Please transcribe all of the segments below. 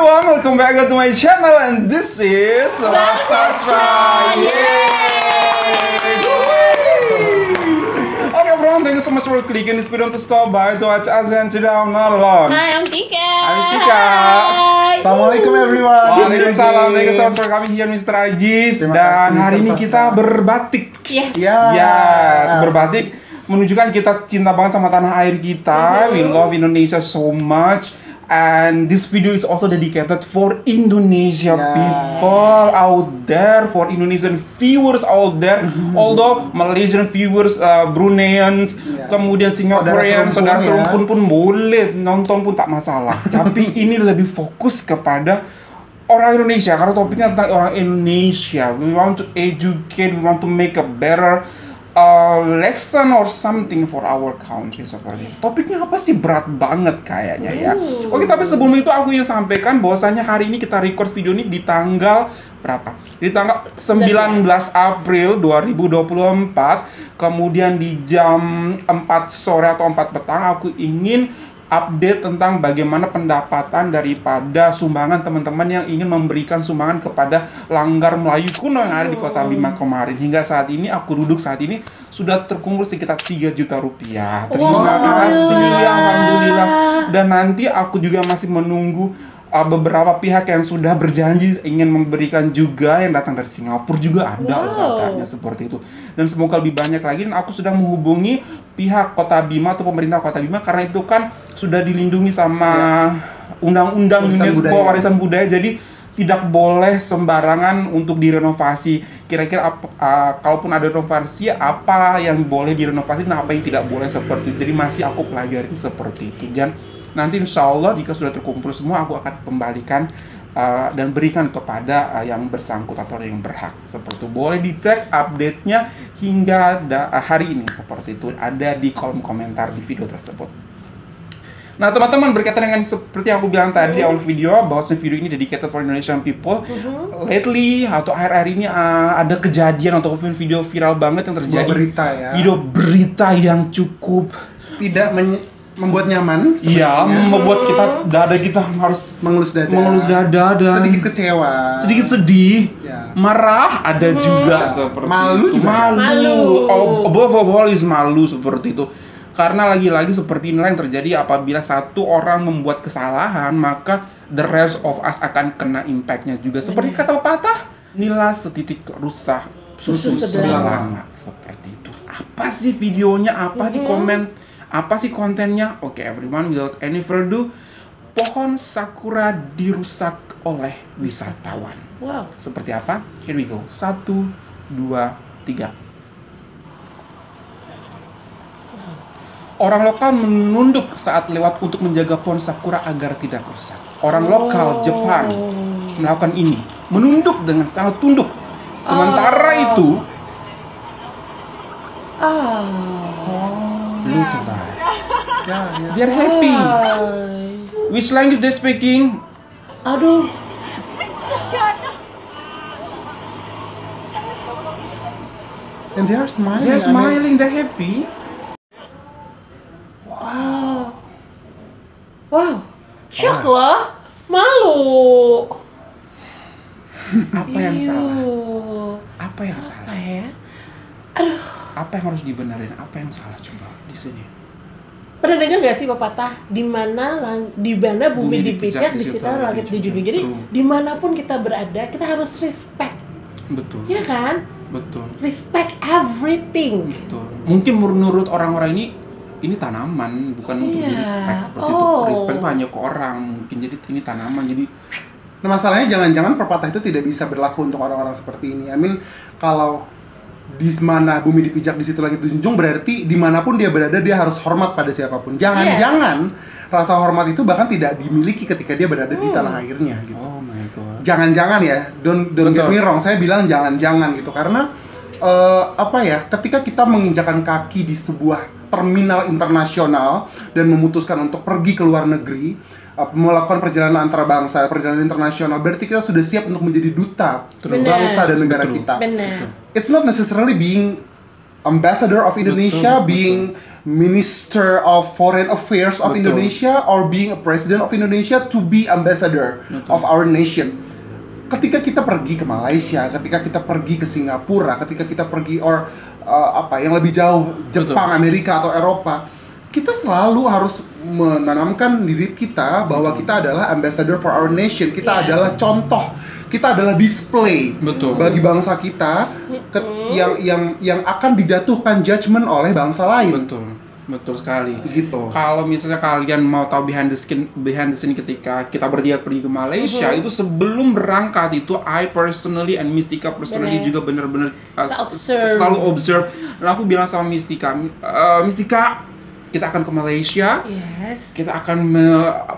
everyone, welcome back to my channel and this is Sobat Sastra. Okay everyone, thank you so much for clicking this video to stop by to watch us and today I'm not alone. Hi, I'm Tika. Hi, Tika. Assalamualaikum everyone. Waalaikumsalam, thank you so much for coming here Mr. Ajis. Dan hari ini kita berbatik. Yes. Yes, berbatik menunjukkan kita cinta banget sama tanah air kita. We love Indonesia so much. And this video is also dedicated for Indonesia people out there, for Indonesian viewers out there. Although Malaysian viewers, Bruneians, kemudian Singaporean, saudara serumpun pun boleh nonton pun tak masalah. Tapi ini lebih fokus kepada orang Indonesia karena topiknya tentang orang Indonesia. We want to educate, we want to make a better lesson or something for our country seperti itu. Topiknya apa sih, berat banget kayaknya ya. Oke, tapi sebelum itu aku ingin sampaikan bahwasanya hari ini kita record video ini di tanggal berapa? Di tanggal 19 April 2024. Kemudian di jam 4 sore atau 4 petang aku ingin update tentang bagaimana pendapatan daripada sumbangan teman-teman yang ingin memberikan sumbangan kepada Langgar Melayu kuno yang ada di Kota Bima kemarin. Hingga saat ini aku duduk saat ini sudah terkumpul sekitar 3 juta rupiah. Terima kasih, alhamdulillah. Dan nanti aku juga masih menunggu beberapa pihak yang sudah berjanji ingin memberikan juga, yang datang dari Singapura juga ada katanya seperti itu. Dan semoga lebih banyak lagi. Dan aku sudah menghubungi pihak Kota Bima atau pemerintah Kota Bima karena itu kan sudah dilindungi sama undang-undang UNESCO warisan budaya. Jadi tidak boleh sembarangan untuk direnovasi. Kira-kira kalaupun ada renovasi, apa yang boleh direnovasi dan apa yang tidak boleh seperti itu. Jadi masih aku pelajarin seperti itu. Dan nanti insya Allah jika sudah terkumpul semua aku akan kembalikan dan berikan kepada yang bersangkut atau yang berhak seperti itu. Boleh dicek update-nya hingga hari ini seperti itu, ada di kolom komentar di video tersebut. Nah teman-teman, berkaitan dengan seperti yang aku bilang tadi di awal video, bahwa video ini dedicated for Indonesian people. Lately atau akhir-akhir ini ada kejadian atau video viral banget yang terjadi. Berita ya. Video berita yang cukup tidak membuat nyaman. Iya, membuat dada kita harus mengelus dada dan sedikit kecewa, sedikit sedih, marah ada juga seperti malu itu. juga. Malu. Above all is malu seperti itu. Karena lagi-lagi seperti inilah yang terjadi apabila satu orang membuat kesalahan, maka the rest of us akan kena impact-nya juga. Seperti kata pepatah, inilah setitik rusak susu sebelah seperti itu. Apa sih videonya? Apa sih apa sih kontennya? Oke, everyone, without any further ado, pohon sakura dirusak oleh wisatawan. Wow. Seperti apa? Here we go. 1, 2, 3. Orang lokal menunduk saat lewat untuk menjaga pohon sakura agar tidak rusak. Orang lokal Jepang melakukan ini, menunduk dengan sangat tunduk. Sementara itu, look at that. They're happy. Which language they speaking? Aduh. And they are smiling. They're smiling, they're happy. Wow. Shock loh. Malu. Apa yang salah? Apa yang Apa salah? ya? Aduh. Apa yang harus dibenerin? Apa yang salah coba di sini? Pernah dengar nggak sih pepatah di mana bumi dipijak, di situ langit dijunjung. Jadi dimanapun kita berada, kita harus respect. Betul. Ya kan? Betul. Respect everything. Betul. Mungkin menurut orang-orang ini tanaman, bukan untuk di respect seperti itu. Respect itu hanya ke orang, mungkin jadi ini tanaman. Jadi Nah masalahnya jangan-jangan pepatah itu tidak bisa berlaku untuk orang-orang seperti ini. I mean, kalau di mana bumi dipijak di situ langit dijunjung, berarti dimanapun dia berada dia harus hormat pada siapapun. Jangan-jangan rasa hormat itu bahkan tidak dimiliki ketika dia berada di tanah airnya gitu. oh my god. Jangan-jangan ya, don't get me wrong, saya bilang jangan-jangan gitu karena ketika kita menginjakan kaki di sebuah terminal internasional dan memutuskan untuk pergi ke luar negeri, melakukan perjalanan antara bangsa, perjalanan internasional, berarti kita sudah siap untuk menjadi duta bangsa dan negara kita. Benar. It's not necessarily being ambassador of Indonesia, being Minister of Foreign Affairs of Betul. Indonesia or being a President of Indonesia to be ambassador of our nation. Ketika kita pergi ke Malaysia, ketika kita pergi ke Singapura, ketika kita pergi yang lebih jauh, Jepang, Amerika atau Eropa, kita selalu harus menanamkan diri kita bahwa kita adalah ambassador for our nation. Kita adalah contoh, kita adalah display bagi bangsa kita yang akan dijatuhkan judgment oleh bangsa lain. Betul sekali. Gitu. Kalau misalnya kalian mau tahu behind the scene ketika kita bertiga pergi ke Malaysia, itu sebelum berangkat itu I personally and Mistika personally juga benar-benar selalu observe. Dan aku bilang sama Mistika, Mistika, kita akan ke Malaysia. Yes. Kita akan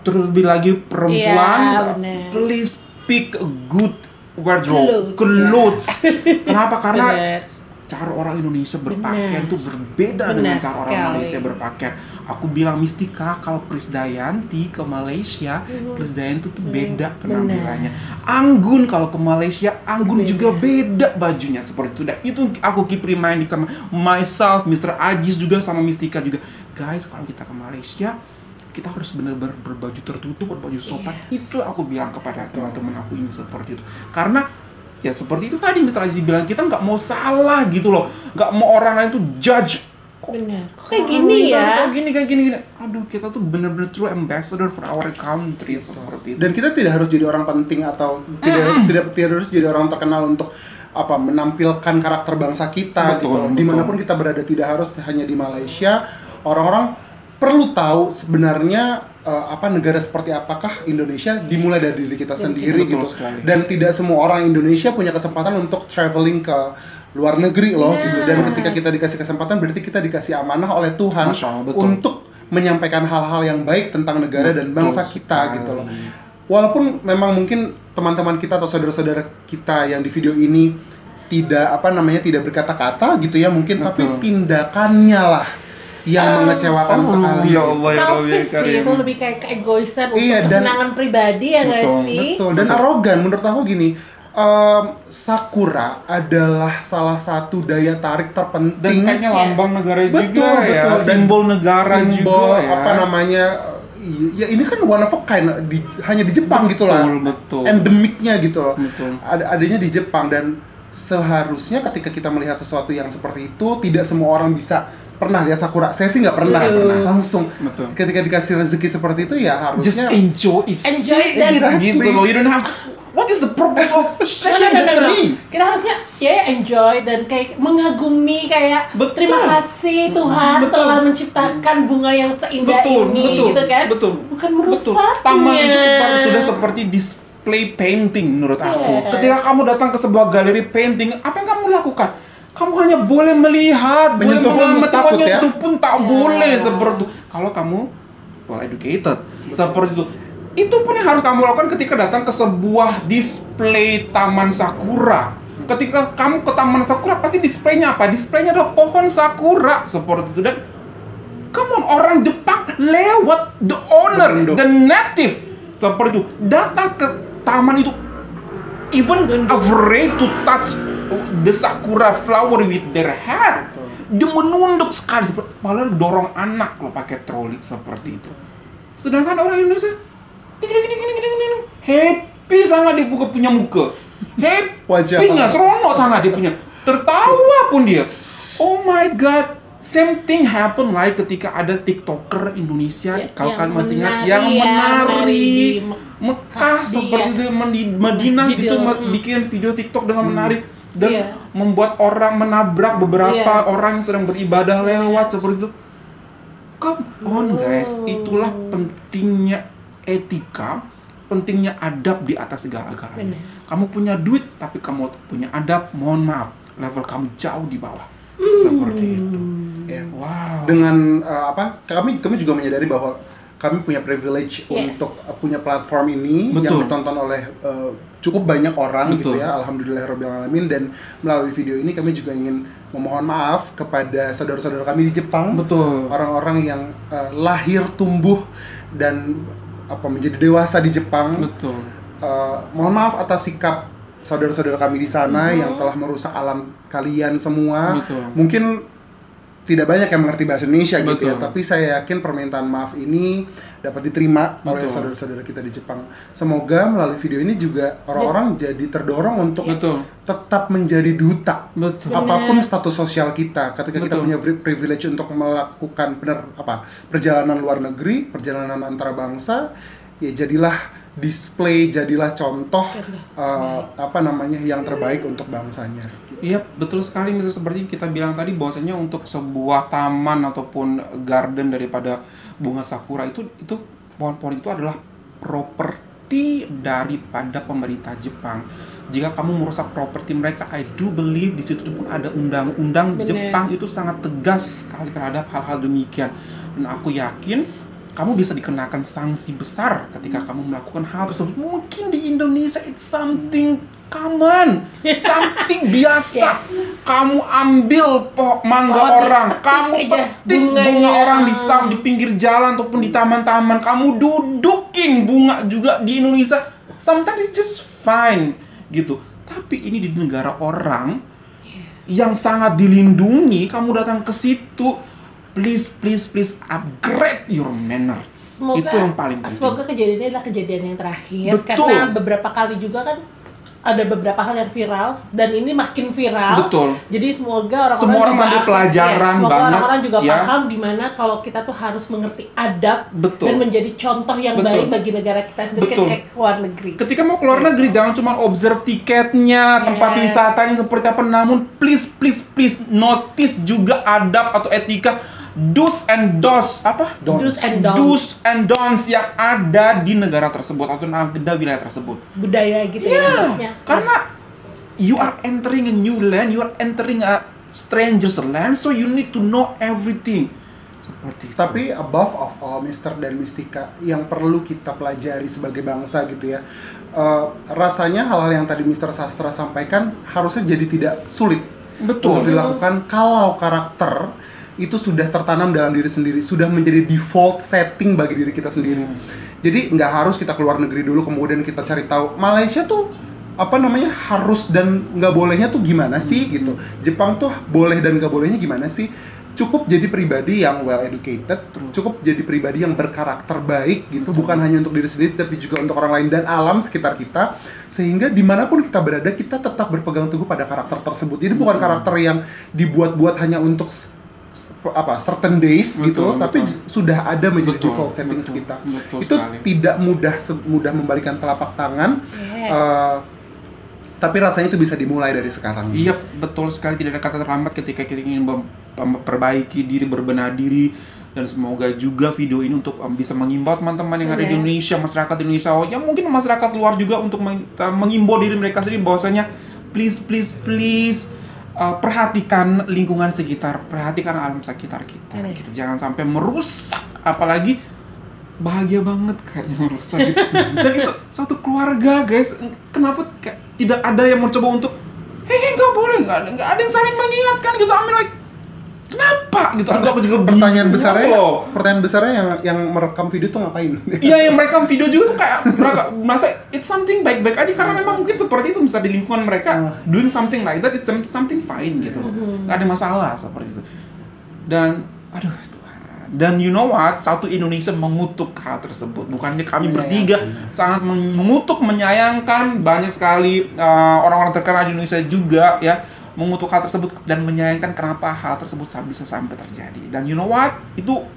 terlebih lagi perempuan. Please pick a good wardrobe, clothes. Kenapa? Karena cara orang Indonesia berpakaian tuh berbeda dengan cara orang Malaysia berpakaian. Aku bilang Mistika, kalau Krisdayanti ke Malaysia, Krisdayanti tuh beda penampilannya. Anggun kalau ke Malaysia, Anggun juga beda bajunya seperti itu. Dan itu aku keep reminding sama myself, Mr. Ajis juga sama Mistika juga. Guys, kalau kita ke Malaysia, kita harus benar-benar berbaju tertutup, berbaju sopan. Itu aku bilang kepada teman-teman aku ini seperti itu. Karena ya seperti itu tadi Mr. Aziz bilang, kita nggak mau salah gitu loh, nggak mau orang lain tuh judge. Kok kayak gini ya? Kayak gini. Aduh, kita tuh bener-bener true ambassador for our country seperti itu. Dan kita tidak harus jadi orang penting atau tidak harus jadi orang terkenal untuk menampilkan karakter bangsa kita gitu loh. Dimanapun kita berada, tidak harus hanya di Malaysia. Orang-orang perlu tahu sebenarnya negara seperti apakah Indonesia, dimulai dari diri kita sendiri gitu. Dan tidak semua orang Indonesia punya kesempatan untuk traveling ke luar negeri loh gitu. Dan ketika kita dikasih kesempatan, berarti kita dikasih amanah oleh Tuhan untuk menyampaikan hal-hal yang baik tentang negara dan bangsa kita gitu loh. Walaupun memang mungkin teman-teman kita atau saudara-saudara kita yang di video ini tidak tidak berkata-kata gitu ya mungkin, tapi tindakannya lah yang mengecewakan sekali. Ya Allah, ya Allah, selfish sih, itu lebih kayak keegoisan untuk dan kesenangan pribadi ya nggak sih? Betul, dan arogan menurut aku gini. Sakura adalah salah satu daya tarik terpenting dan kayaknya lambang negara betul, juga ya, simbol negara simbol juga ya ini kan one of a kind hanya di Jepang gitu lah, endemiknya gitu loh, adanya di Jepang. Dan seharusnya ketika kita melihat sesuatu yang seperti itu, tidak semua orang bisa pernah lihat Sakura. Saya sih nggak pernah langsung. Ketika dikasih rezeki seperti itu ya harusnya just enjoy it. Gitu loh. You don't have to, what is the purpose of shaking the tree? Kita harusnya enjoy dan kayak mengagumi, kayak terima kasih Tuhan telah menciptakan bunga yang seindah ini gitu kan. Bukan merusaknya. Taman itu sudah seperti display painting menurut aku. Ketika kamu datang ke sebuah galeri painting, apa yang kamu lakukan? Kamu hanya boleh melihat, menyentuh pun tak boleh seperti itu. Kalau kamu well educated seperti itu. Itu pun yang harus kamu lakukan ketika datang ke sebuah display Taman Sakura. Ketika kamu ke Taman Sakura, pasti displaynya apa? Displaynya adalah pohon sakura seperti itu. Dan come on, orang Jepang lewat the owner, the native seperti itu, datang ke taman itu, even afraid to touch the sakura flower with their hand. Dia menunduk sekali, padahal dorong anak lo pakai troli seperti itu. Sedangkan orang Indonesia gini, happy sangat dia punya muka, happy-nya seronok sangat dia punya, tertawa pun dia. Oh my god, same thing happen like ketika ada TikToker Indonesia, kalau kalian masih ingat, yang menari Mekah seperti di Madinah gitu, bikin video TikTok dengan menari dan membuat orang menabrak beberapa orang yang sedang beribadah lewat seperti itu. Come on guys, itulah pentingnya etika, pentingnya adab di atas segala-galanya. Kamu punya duit tapi kamu punya adab, mohon maaf, level kamu jauh di bawah. Seperti itu. Wow. Dengan kami juga menyadari bahwa kami punya privilege untuk punya platform ini yang ditonton oleh cukup banyak orang gitu ya, alhamdulillahirabbil alamin. Dan melalui video ini kami juga ingin memohon maaf kepada saudara-saudara kami di Jepang, orang-orang yang lahir, tumbuh dan menjadi dewasa di Jepang. Mohon maaf atas sikap saudara-saudara kami di sana yang telah merusak alam kalian semua. Mungkin tidak banyak yang mengerti bahasa Indonesia gitu ya. Betul. Tapi saya yakin permintaan maaf ini dapat diterima oleh saudara-saudara kita di Jepang. Semoga melalui video ini juga orang-orang jadi terdorong untuk tetap menjadi duta. Apapun status sosial kita, ketika kita punya privilege untuk melakukan perjalanan luar negeri, perjalanan antar bangsa, ya jadilah display, jadilah contoh yang terbaik untuk bangsanya. Iya, betul sekali. Misalnya seperti kita bilang tadi, bahwasanya untuk sebuah taman ataupun garden daripada bunga sakura itu pohon-pohon itu adalah properti daripada pemerintah Jepang. Jika kamu merusak properti mereka, I do believe di situ pun ada undang-undang. Jepang itu sangat tegas sekali terhadap hal-hal demikian. Dan aku yakin kamu bisa dikenakan sanksi besar ketika kamu melakukan hal tersebut. Mungkin di Indonesia it's something common, something biasa. Kamu ambil mangga orang, kamu petik bunga orang di pinggir jalan ataupun di taman-taman, kamu dudukin bunga juga di Indonesia. Sometimes it's just fine gitu. Tapi ini di negara orang yang sangat dilindungi, kamu datang ke situ. Please upgrade your manner. Itu yang paling penting. Semoga kejadiannya adalah kejadian yang terakhir. Karena beberapa kali juga kan ada beberapa hal yang viral dan ini makin viral. Betul. Jadi semoga semua orang ambil pelajaran semoga banget. Orang-orang juga paham di mana kalau kita tuh harus mengerti adab dan menjadi contoh yang baik bagi negara kita sendiri ketika keluar negeri. Ketika mau keluar negeri jangan cuma observe tiketnya, tempat wisatanya seperti apa, namun please notice juga adab atau etika. Do's and don'ts Do's and don'ts yang ada di negara tersebut atau ada wilayah tersebut. Budaya gitu ya. Karena you are entering a new land, you are entering a stranger's land, so you need to know everything. Seperti itu. Tapi above of all, Mister dan Mistika, yang perlu kita pelajari sebagai bangsa gitu ya, rasanya hal-hal yang tadi Mister Sastra sampaikan harusnya jadi tidak sulit untuk dilakukan kalau karakter itu sudah tertanam dalam diri sendiri, sudah menjadi default setting bagi diri kita sendiri. Jadi nggak harus kita keluar negeri dulu kemudian kita cari tahu Malaysia tuh harus dan nggak bolehnya tuh gimana sih gitu. Jepang tuh boleh dan nggak bolehnya gimana sih. Cukup jadi pribadi yang well educated, cukup jadi pribadi yang berkarakter baik gitu, bukan hanya untuk diri sendiri tapi juga untuk orang lain dan alam sekitar kita, sehingga dimanapun kita berada kita tetap berpegang teguh pada karakter tersebut. Jadi bukan karakter yang dibuat-buat hanya untuk certain days gitu, tapi sudah ada menjadi default settings kita. Itu sekali. Tidak mudah membalikan telapak tangan, tapi rasanya itu bisa dimulai dari sekarang. Iya, betul sekali. Tidak ada kata terlambat ketika kita ingin memperbaiki diri, berbenah diri. Dan semoga juga video ini untuk bisa mengimbau teman-teman yang ada di Indonesia, masyarakat Indonesia, ya mungkin masyarakat luar juga untuk mengimbau diri mereka sendiri bahwasanya please perhatikan lingkungan sekitar, perhatikan alam sekitar kita. Gitu. Jangan sampai merusak, apalagi bahagia banget kayaknya merusak gitu. Dan itu satu keluarga, guys. Kenapa tidak ada yang mencoba untuk nggak boleh, nggak ada yang saling mengingatkan gitu. Kenapa gitu? Aku juga pertanyaan besarnya yang merekam video tuh ngapain? Iya, yang merekam video juga tuh kayak mereka merasa it's something baik-baik aja karena memang mungkin seperti itu, misalnya di lingkungan mereka doing something like that, it's something fine gitu. Nggak ada masalah seperti itu. Dan you know what? Satu Indonesia mengutuk hal tersebut. Bukannya kami bertiga sangat mengutuk, menyayangkan, banyak sekali orang-orang terkenal di Indonesia juga ya mengutuk hal tersebut dan menyayangkan kenapa hal tersebut bisa sampai terjadi. Dan you know what? Itu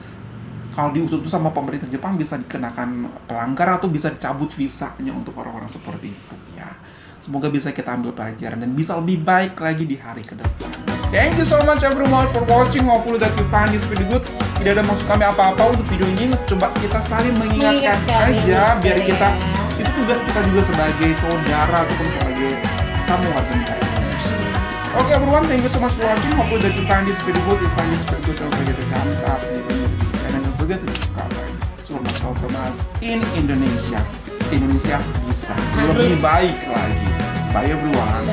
kalau diusut sama pemerintah Jepang bisa dikenakan pelanggar atau bisa dicabut visanya untuk orang-orang seperti itu ya. Semoga bisa kita ambil pelajaran dan bisa lebih baik lagi di hari ke depan. Thank you so much everyone for watching. Hopefully that you find this video good. Tidak ada maksud kami apa-apa untuk video ini. Coba kita saling mengingatkan aja biar kita, itu tugas kita juga sebagai saudara ataupun sebagai sesama warga negara. Okay everyone, thank you so much for watching. Hopefully that you find this video good. If you find this video good, don't forget to thumbs up and don't forget to subscribe. So much love from us in Indonesia. Indonesia bisa lebih baik lagi. Bye everyone.